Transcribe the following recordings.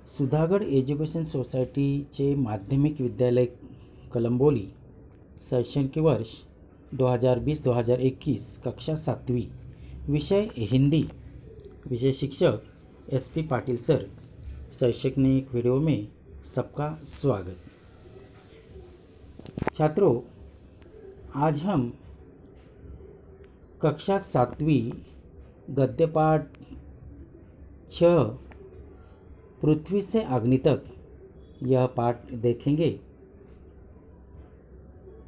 Sudhagad education सोसायटीचे माध्यमिक विद्यालय कलंबोली शैक्षणिक वर्ष 2020-2021 कक्षा 7वीं विषय हिंदी। विषय शिक्षक SP पाटिल सर। शैक्षणिक वीडियो में सबका स्वागत। छात्रों, आज हम कक्षा 7वीं गद्य पाठ 6 पृथ्वी से अग्नि तक यह पाठ देखेंगे।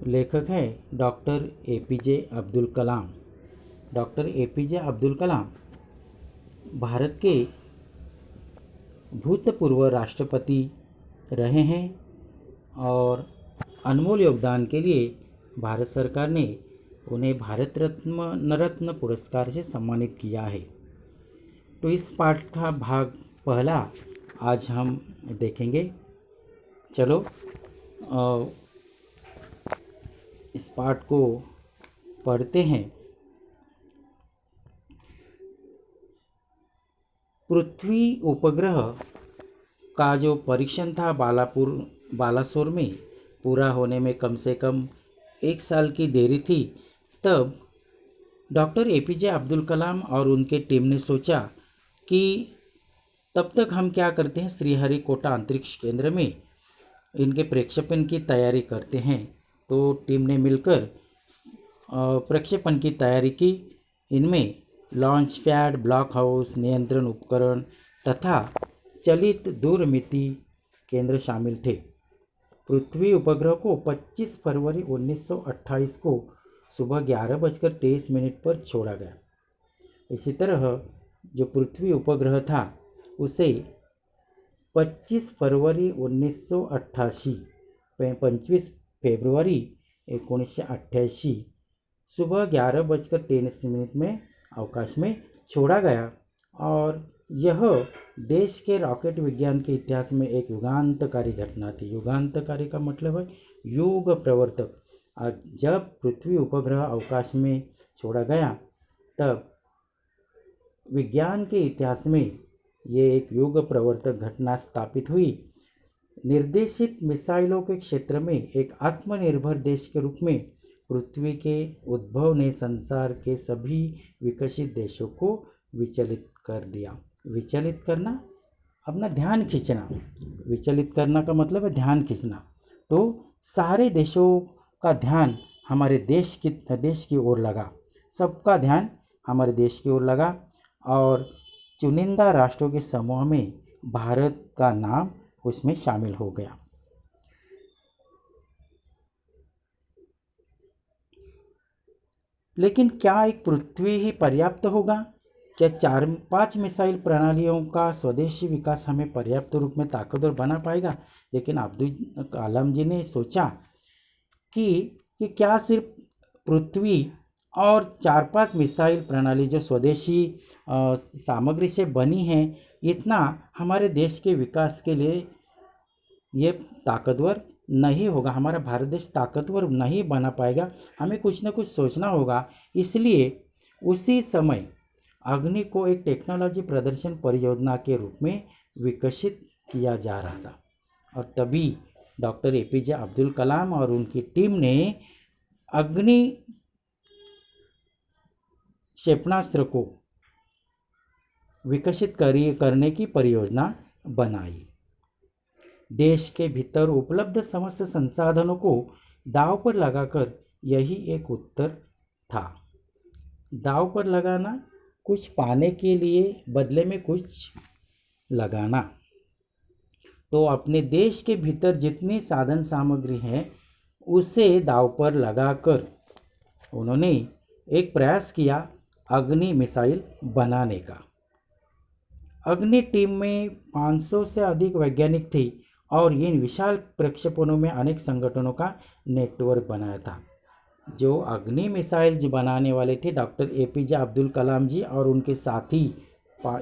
लेखक है doctor APJ Abdul Kalam. Doctor APJ Abdul Kalam Bharat के भूतपूर्व राष्ट्रपति रहे हैं और अनमोल योगदान के लिए भारत सरकार ने उन्हें भारत रत्न पुरस्कार से सम्मानित किया है। तो इस पाठ का भाग पहला आज हम देखेंगे। चलो इस पाठ को पढ़ते हैं। पृथ्वी उपग्रह का जो परीक्षण था बालासोर में पूरा होने में कम से कम 1 साल की देरी थी। तब डॉक्टर APJ अब्दुल कलाम और उनके टीम ने सोचा कि तब तक हम क्या करते हैं, श्रीहरिकोटा अंतरिक्ष केंद्र में इनके प्रक्षेपण की तैयारी करते हैं। तो टीम ने मिलकर प्रक्षेपण की तैयारी की। इनमें लॉन्च पैड, ब्लॉक हाउस, नियंत्रण उपकरण तथा चलित दूरमिति केंद्र शामिल थे। पृथ्वी उपग्रह को 25 फरवरी 1928 को सुबह 11:23 पर छोड़ा गया। इसी तरह जो पृथ्वी उपग्रह था उसे 25 फरवरी 1988 25 फरवरी 1988 सुबह 11:23 में अवकाश में छोड़ा गया। और यह देश के रॉकेट विज्ञान के इतिहास में एक युगांतकारी घटना थी। युगांतकारी का मतलब है युग प्रवर्तक। जब पृथ्वी उपग्रह अवकाश में छोड़ा गया तब विज्ञान के इतिहास में ये एक युग प्रवर्तक घटना स्थापित हुई। निर्देशित मिसाइलों के क्षेत्र में एक आत्मनिर्भर देश के रूप में पृथ्वी के उद्भव ने संसार के सभी विकसित देशों को विचलित कर दिया। विचलित करना, अपना ध्यान खींचना। विचलित करना का मतलब है ध्यान खींचना। तो सारे देशों का ध्यान हमारे देश की ओर लगा। सबका ध्यान हमारे देश की ओर लगा और चुनिंदा राष्ट्रों के समूह में भारत का नाम उसमें शामिल हो गया। लेकिन क्या एक पृथ्वी ही पर्याप्त होगा? क्या 4-5 मिसाइल प्रणालियों का स्वदेशी विकास हमें पर्याप्त रूप में ताकतवर बना पाएगा? लेकिन अब्दुल कलाम जी ने सोचा कि क्या सिर्फ पृथ्वी और 4-5 मिसाइल प्रणाली जो स्वदेशी सामग्री से बनी है, इतना हमारे देश के विकास के लिए ये ताकतवर नहीं होगा। हमारा भारत देश ताकतवर नहीं बना पाएगा। हमें कुछ ना कुछ सोचना होगा। इसलिए उसी समय अग्नि को एक टेक्नोलॉजी प्रदर्शन परियोजना के रूप में विकसित किया जा रहा था। और तभी डॉक्टर APJ अब्दुल कलाम और उनकी टीम ने अग्नि क्षेपणास्त्र को विकसित करने की परियोजना बनाई। देश के भीतर उपलब्ध समस्त संसाधनों को दांव पर लगाकर यही एक उत्तर था। दांव पर लगाना, कुछ पाने के लिए बदले में कुछ लगाना। तो अपने देश के भीतर जितनी साधन सामग्री है उसे दांव पर लगाकर उन्होंने एक प्रयास किया अग्नि मिसाइल बनाने का। अग्नि टीम में 500 से अधिक वैज्ञानिक थे और इन विशाल प्रक्षेपणों में अनेक संगठनों का नेटवर्क बनाया था। जो अग्नि मिसाइल जो बनाने वाले थे डॉक्टर APJ अब्दुल कलाम जी और उनके साथी,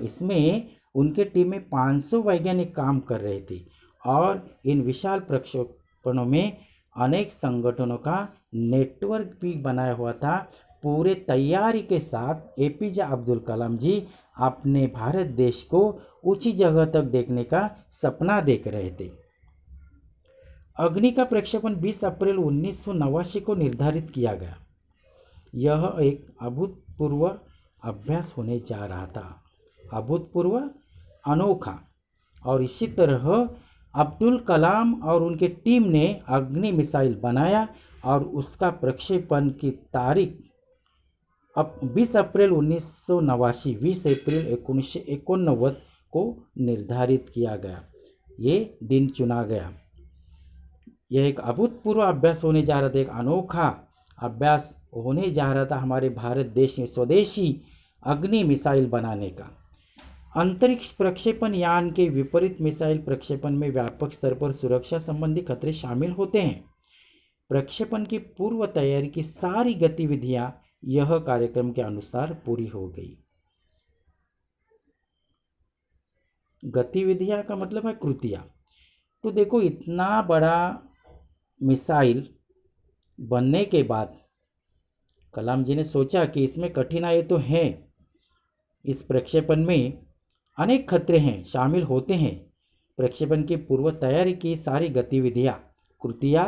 इसमें उनके टीम में 500 वैज्ञानिक काम कर रहे थे और इन विशाल प्रक्षेपणों में अनेक संगठनों का नेटवर्क भी बनाया हुआ था। पूरे तैयारी के साथ एपीजे अब्दुल कलाम जी अपने भारत देश को ऊंची जगह तक देखने का सपना देख रहे थे। अग्नि का प्रक्षेपण 20 अप्रैल 1989 को निर्धारित किया गया। यह एक अभूतपूर्व अभ्यास होने जा रहा था, अभूतपूर्व, अनोखा। और इसी तरह अब्दुल कलाम और उनके टीम ने अग्नि मिसाइल बनाया और उसका प्रक्षेपण की तारीख अब 20 अप्रैल 1989, 20 अप्रैल 1989 को निर्धारित किया गया। ये दिन चुना गया। यह एक अभूतपूर्व अभ्यास होने जा रहा था, एक अनोखा अभ्यास होने जा रहा था हमारे भारत देश में स्वदेशी अग्नि मिसाइल बनाने का। अंतरिक्ष प्रक्षेपण यान के विपरीत मिसाइल प्रक्षेपण में व्यापक स्तर पर सुरक्षा संबंधी खतरे शामिल होते हैं। प्रक्षेपण की पूर्व तैयारी की सारी गतिविधियां यह कार्यक्रम के अनुसार पूरी हो गई। गतिविधियां का मतलब है कृतियां। तो देखो, इतना बड़ा मिसाइल बनने के बाद कलाम जी ने सोचा कि इसमें कठिनाई तो है, इस प्रक्षेपण में अनेक खतरे हैं, शामिल होते हैं। प्रक्षेपण की पूर्व तैयारी की सारी गतिविधियां, कृतियां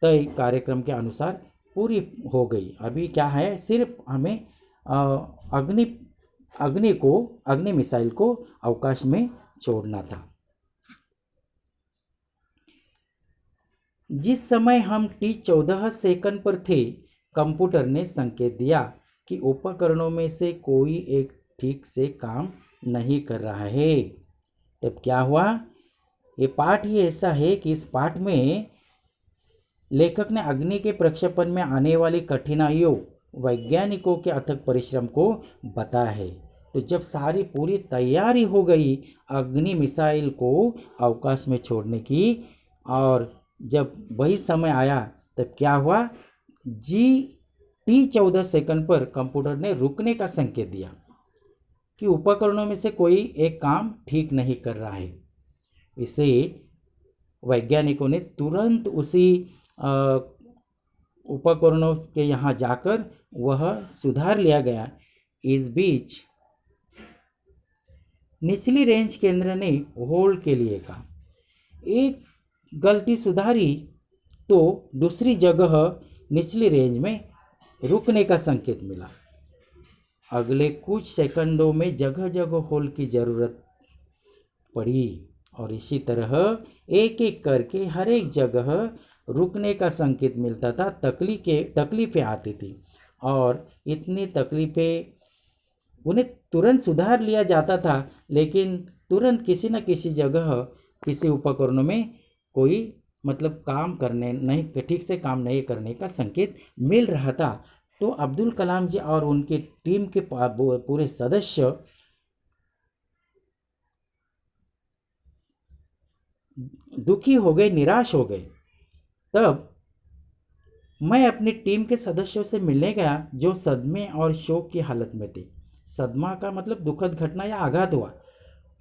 तय कार्यक्रम के अनुसार पूरी हो गई। अभी क्या है, सिर्फ हमें अग्नि मिसाइल को अवकाश में छोड़ना था। जिस समय हम T-14 सेकंड पर थे, कंप्यूटर ने संकेत दिया कि उपकरणों में से कोई एक ठीक से काम नहीं कर रहा है। तब क्या हुआ? ये पाठ ही ऐसा है कि इस पाठ में लेखक ने अग्नि के प्रक्षेपण में आने वाली कठिनाइयों, वैज्ञानिकों के अथक परिश्रम को बताया है। तो जब सारी पूरी तैयारी हो गई अग्नि मिसाइल को अवकाश में छोड़ने की, और जब वही समय आया, तब क्या हुआ? T-14 सेकंड पर कंप्यूटर ने रुकने का संकेत दिया कि उपकरणों में से कोई एक काम ठीक नहीं कर रहा है। इसे वैज्ञानिकों ने तुरंत उसी उपकरणों के यहाँ जाकर वह सुधार लिया गया। इस बीच निचली रेंज केंद्र ने होल्ड के लिए कहा, एक गलती सुधारी तो दूसरी जगह निचली रेंज में रुकने का संकेत मिला। अगले कुछ सेकंडों में जगह जगह होल्ड की ज़रूरत पड़ी और इसी तरह एक एक करके हर एक जगह रुकने का संकेत मिलता था। तकलीफ़ें आती थी और इतनी तकलीफ़ें, उन्हें तुरंत सुधार लिया जाता था, लेकिन तुरंत किसी न किसी जगह किसी उपकरणों में कोई काम करने नहीं, ठीक से काम नहीं करने का संकेत मिल रहा था। तो अब्दुल कलाम जी और उनकी टीम के पूरे सदस्य दुखी हो गए, निराश हो गए। तब मैं अपनी टीम के सदस्यों से मिलने गया जो सदमे और शोक की हालत में थे। सदमा का मतलब दुखद घटना या आघात हुआ।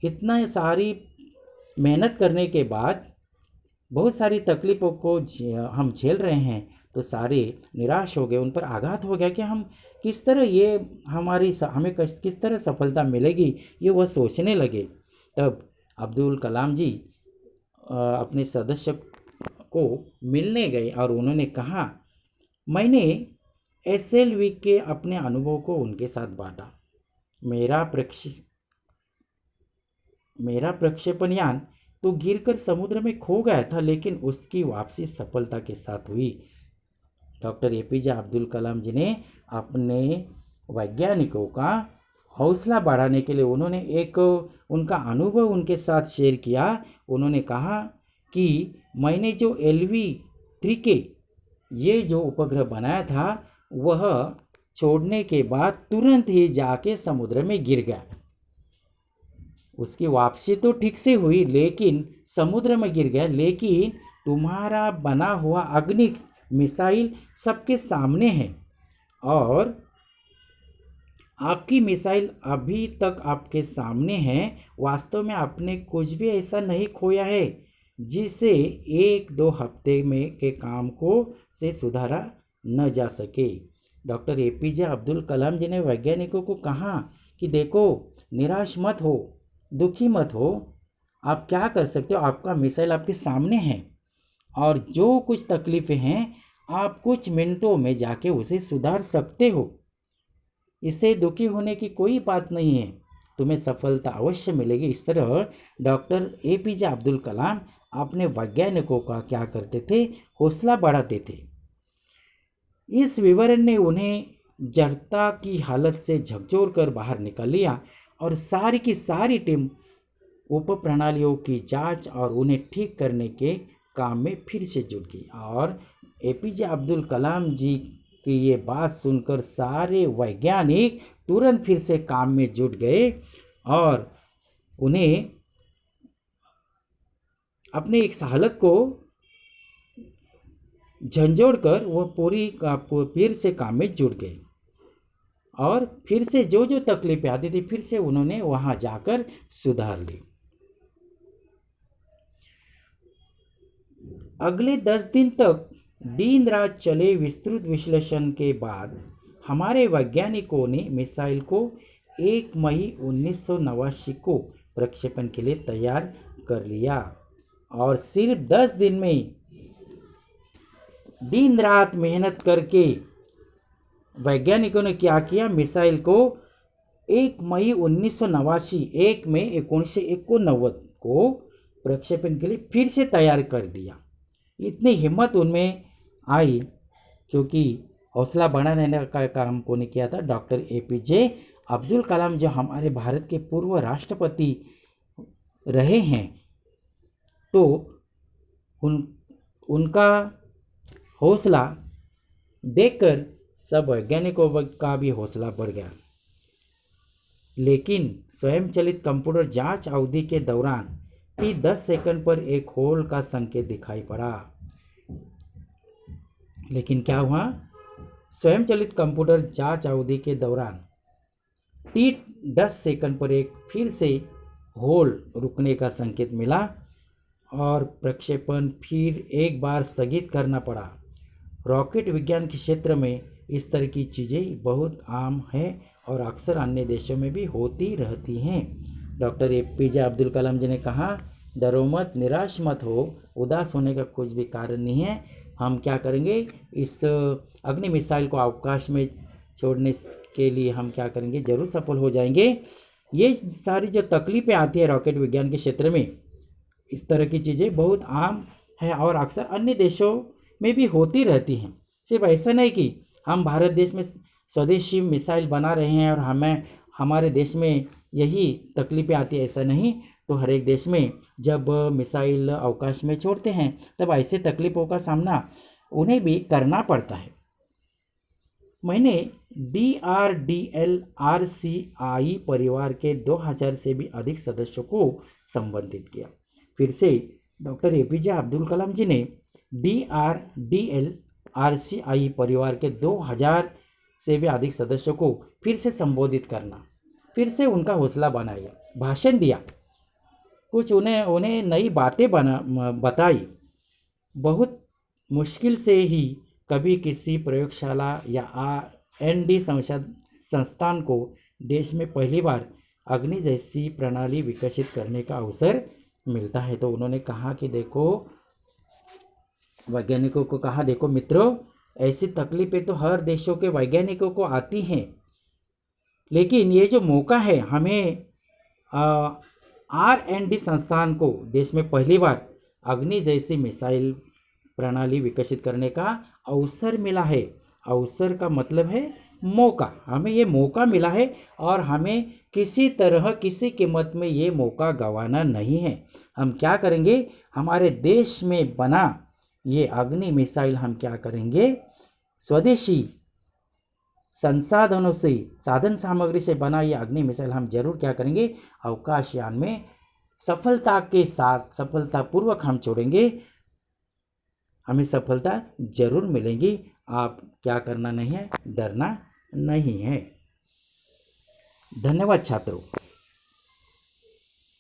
इतना सारी मेहनत करने के बाद बहुत सारी तकलीफ़ों को हम झेल रहे हैं, तो सारे निराश हो गए, उन पर आघात हो गया कि हम किस तरह हमें किस तरह सफलता मिलेगी, ये वह सोचने लगे। तब अब्दुल कलाम जी अपने सदस्य को मिलने गए और उन्होंने कहा, मैंने SLV के अपने अनुभव को उनके साथ बांटा। मेरा प्रक्षेपण यान तो गिरकर समुद्र में खो गया था, लेकिन उसकी वापसी सफलता के साथ हुई। डॉक्टर APJ अब्दुल कलाम जी ने अपने वैज्ञानिकों का हौसला बढ़ाने के लिए उन्होंने एक उनका अनुभव उनके साथ शेयर किया। उन्होंने कहा कि मैंने जो LV-3K ये जो उपग्रह बनाया था, वह छोड़ने के बाद तुरंत ही जाके समुद्र में गिर गया। उसकी वापसी तो ठीक से हुई, लेकिन समुद्र में गिर गया। लेकिन तुम्हारा बना हुआ अग्नि मिसाइल सबके सामने है और आपकी मिसाइल अभी तक आपके सामने है। वास्तव में आपने कुछ भी ऐसा नहीं खोया है जिसे 1-2 हफ्ते में के काम को से सुधारा न जा सके। डॉक्टर एपीजे अब्दुल कलाम जी ने वैज्ञानिकों को कहा कि देखो, निराश मत हो, दुखी मत हो, आप क्या कर सकते हो, आपका मिसाइल आपके सामने है और जो कुछ तकलीफ़ें हैं आप कुछ मिनटों में जाके उसे सुधार सकते हो। इससे दुखी होने की कोई बात नहीं है, तुम्हें सफलता अवश्य मिलेगी। इस तरह डॉक्टर एपीजे अब्दुल कलाम अपने वैज्ञानिकों का क्या करते थे, हौसला बढ़ाते थे। इस विवरण ने उन्हें जड़ता की हालत से झकझोर कर बाहर निकाल लिया और सारी की सारी टीम उप प्रणालियों की जांच और उन्हें ठीक करने के काम में फिर से जुट गई। और एपीजे अब्दुल कलाम जी की ये बात सुनकर सारे वैज्ञानिक तुरंत फिर से काम में जुट गए और उन्हें अपने इस हालत को झंझोड़ कर वो फिर से काम में जुट गए और फिर से जो जो तकलीफें आती थी फिर से उन्होंने वहाँ जाकर सुधार ली। अगले 10 दिन तक दिन रात चले विस्तृत विश्लेषण के बाद हमारे वैज्ञानिकों ने मिसाइल को 1 मई 1989 को प्रक्षेपण के लिए तैयार कर लिया और सिर्फ 10 दिन में दिन रात मेहनत करके वैज्ञानिकों ने क्या किया, मिसाइल को 1 मई 1989 1 मई 1989 को प्रक्षेपण के लिए फिर से तैयार कर दिया। इतनी हिम्मत उनमें आई क्योंकि हौसला बढ़ाने का काम कौन किया था, डॉक्टर एपीजे अब्दुल कलाम जो हमारे भारत के पूर्व राष्ट्रपति रहे हैं। तो उनका हौसला देखकर सब वैज्ञानिकों का भी हौसला बढ़ गया। लेकिन स्वयंचलित कंप्यूटर जांच अवधि के दौरान ही 10 सेकंड पर एक होल का संकेत दिखाई पड़ा। लेकिन क्या हुआ, स्वयंचलित कंप्यूटर जांच अवधि के दौरान टी 10 सेकंड पर एक फिर से होल रुकने का संकेत मिला और प्रक्षेपण फिर एक बार स्थगित करना पड़ा। रॉकेट विज्ञान के क्षेत्र में इस तरह की चीज़ें बहुत आम है और अक्सर अन्य देशों में भी होती रहती हैं। डॉक्टर एपीजे अब्दुल कलाम जी ने कहा, डरो मत, निराश मत हो, उदास होने का कुछ भी कारण नहीं है। हम क्या करेंगे, इस अग्नि मिसाइल को अवकाश में छोड़ने के लिए हम क्या करेंगे, जरूर सफल हो जाएंगे। ये सारी जो तकलीफ़ें आती है रॉकेट विज्ञान के क्षेत्र में, इस तरह की चीज़ें बहुत आम है और अक्सर अन्य देशों में भी होती रहती हैं। सिर्फ ऐसा नहीं कि हम भारत देश में स्वदेशी मिसाइल बना रहे हैं और हमारे देश में यही तकलीफ़ें आती है, ऐसा नहीं। तो हर एक देश में जब मिसाइल अवकाश में छोड़ते हैं तब ऐसे तकलीफ़ों का सामना उन्हें भी करना पड़ता है। मैंने DRDLRCI परिवार के 2000 से भी अधिक सदस्यों को संबोधित किया। फिर से डॉक्टर एपीजे अब्दुल कलाम जी ने DRDLRCI परिवार के 2000 से भी अधिक सदस्यों को फिर से संबोधित करना, फिर से उनका हौसला बनाया, भाषण दिया, कुछ उन्हें नई बातें बताई। बहुत मुश्किल से ही कभी किसी प्रयोगशाला या R&D संस्थान को देश में पहली बार अग्नि जैसी प्रणाली विकसित करने का अवसर मिलता है। तो उन्होंने कहा कि देखो, वैज्ञानिकों को कहा, देखो मित्रों, ऐसी तकलीफें तो हर देशों के वैज्ञानिकों को आती हैं, लेकिन ये जो मौका है, हमें R&D संस्थान को देश में पहली बार अग्नि जैसी मिसाइल प्रणाली विकसित करने का अवसर मिला है। अवसर का मतलब है मौका, हमें ये मौका मिला है और हमें किसी तरह किसी कीमत में ये मौका गंवाना नहीं है। हम क्या करेंगे, हमारे देश में बना ये अग्नि मिसाइल हम क्या करेंगे, स्वदेशी संसाधनों से, साधन सामग्री से बना ये अग्नि मिसाइल हम जरूर क्या करेंगे, अवकाशयान में सफलता के साथ, सफलतापूर्वक हम छोड़ेंगे। हमें सफलता जरूर मिलेगी। आप क्या करना नहीं है, डरना नहीं है। धन्यवाद छात्रों।